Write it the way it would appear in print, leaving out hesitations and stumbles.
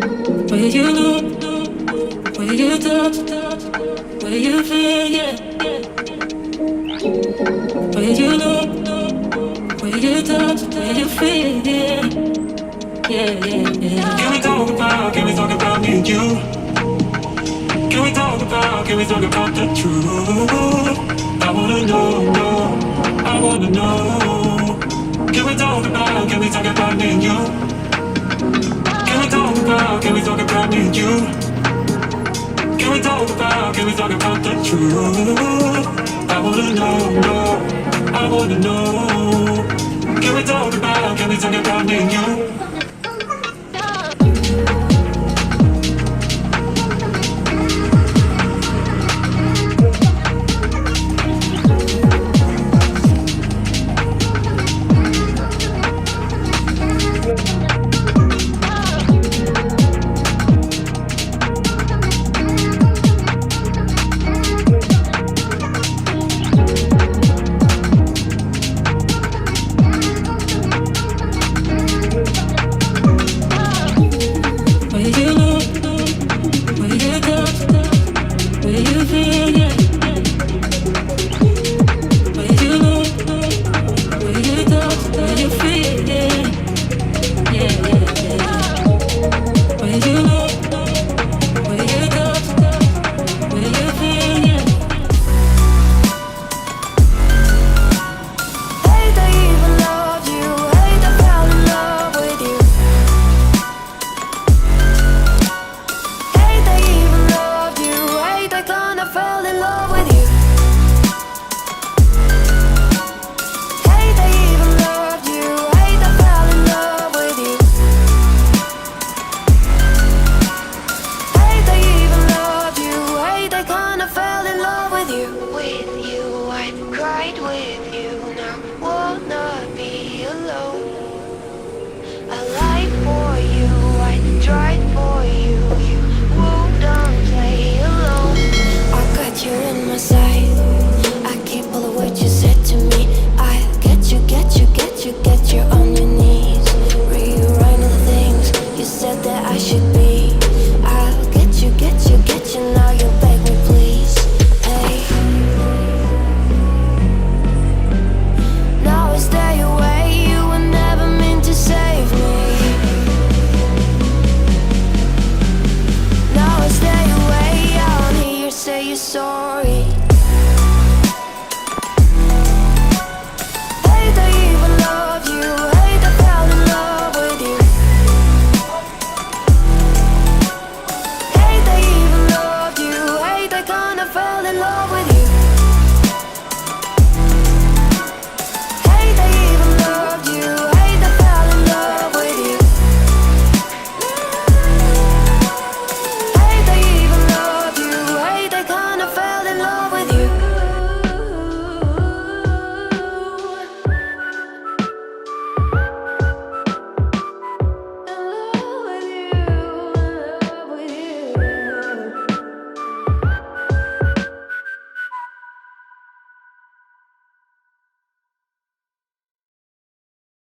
Where you look, where you touch, where you feel, yeah. Where you look, where you touch, where you feel, yeah. Yeah, yeah, yeah. Can we talk about me and you? Can we talk about the truth? I wanna know, I wanna know. Can we talk about me and you? Can we talk about me and you? Can we talk about the truth? I wanna know, I wanna know. Can we talk about me and you? Get you on your knees, rewriting the things you said that I should be.